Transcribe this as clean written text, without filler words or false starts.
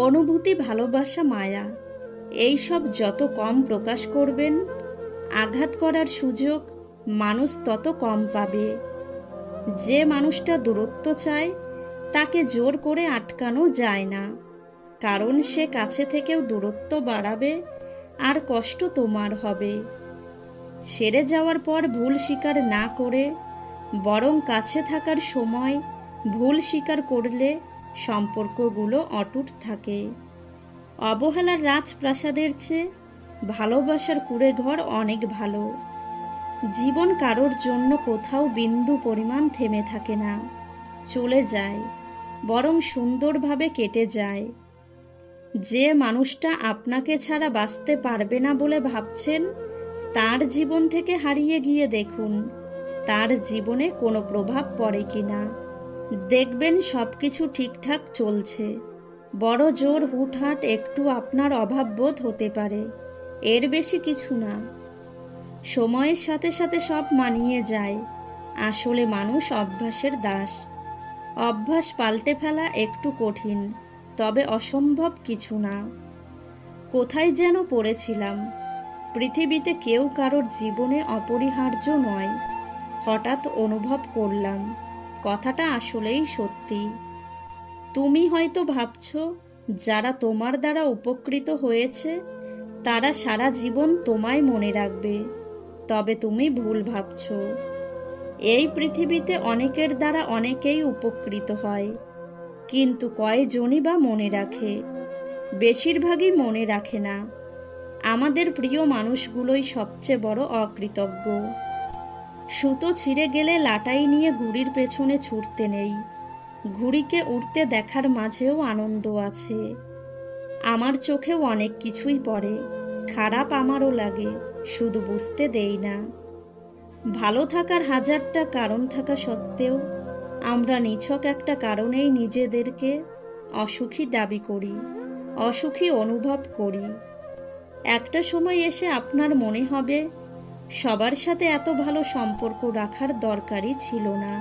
অনুভূতি, ভালোবাসা, মায়া এই সব যত কম প্রকাশ করবেন, আঘাত করার সুযোগ মানুষ তত কম পাবে। যে মানুষটা দূরত্ব চায় তাকে জোর করে আটকানো যায় না, কারণ সে কাছে থেকেও দূরত্ব বাড়াবে আর কষ্ট তোমার হবে। ছেড়ে যাওয়ার পর ভুল স্বীকার না করে বরং কাছে থাকার সময় ভুল স্বীকার করলে সম্পর্কগুলো অটুট থাকে। অবহেলার রাজপ্রাসাদের চেয়ে ভালোবাসার কুঁড়ে ঘর অনেক ভালো। জীবন কারোর জন্য কোথাও বিন্দু পরিমাণ থেমে থাকে না, চলে যায়, বরং সুন্দরভাবে কেটে যায়। যে মানুষটা আপনাকে ছাড়া বাঁচতে পারবে না বলে ভাবছেন, তার জীবন থেকে হারিয়ে গিয়ে দেখুন তার জীবনে কোনো প্রভাব পড়ে কিনা। দেখবেন সবকিছু ঠিকঠাক চলছে। বড় জোর হুটহাট একটু আপনার অভাববোধ হতে পারে, এর বেশি কিছু না। সময়ের সাথে সাথে সব মানিয়ে যায়। আসলে মানুষ অভ্যাসের দাস। অভ্যাস পাল্টে ফেলা একটু কঠিন, তবে অসম্ভব কিছু না। কোথায় যেন পড়েছিলাম, পৃথিবীতে কেউ কারোর জীবনে অপরিহার্য নয়। হঠাৎ অনুভব করলাম কথাটা আসলেই সত্যি। তুমি হয়তো ভাবছো যারা তোমার দ্বারা উপকৃত হয়েছে তারা সারা জীবন তোমায় মনে রাখবে, তবে তুমি ভুল ভাবছো। এই পৃথিবীতে অনেকের দ্বারা অনেকেই উপকৃত হয়, কিন্তু কয়জনই বা মনে রাখে? বেশিরভাগই মনে রাখে না। আমাদের প্রিয় মানুষগুলোই সবচেয়ে বড় অকৃতজ্ঞ। সুতো ছিঁড়ে গেলে লাটাই নিয়ে ঘুড়ির পেছনে ছুটতে নেই, ঘুড়িকে উড়তে দেখার মাঝেও আনন্দ আছে। আমার চোখেও অনেক কিছুই পড়ে, খারাপ আমারও লাগে, শুধু বুঝতে দেই না। ভালো থাকার হাজারটা কারণ থাকা সত্ত্বেও আমরা নিছক একটা কারণেই নিজেদেরকে অসুখী দাবি করি, অসুখী অনুভব করি। একটা সময় এসে আপনার মনে হবে সবার সাথে এত ভালো সম্পর্ক রাখার দরকারই ছিল না।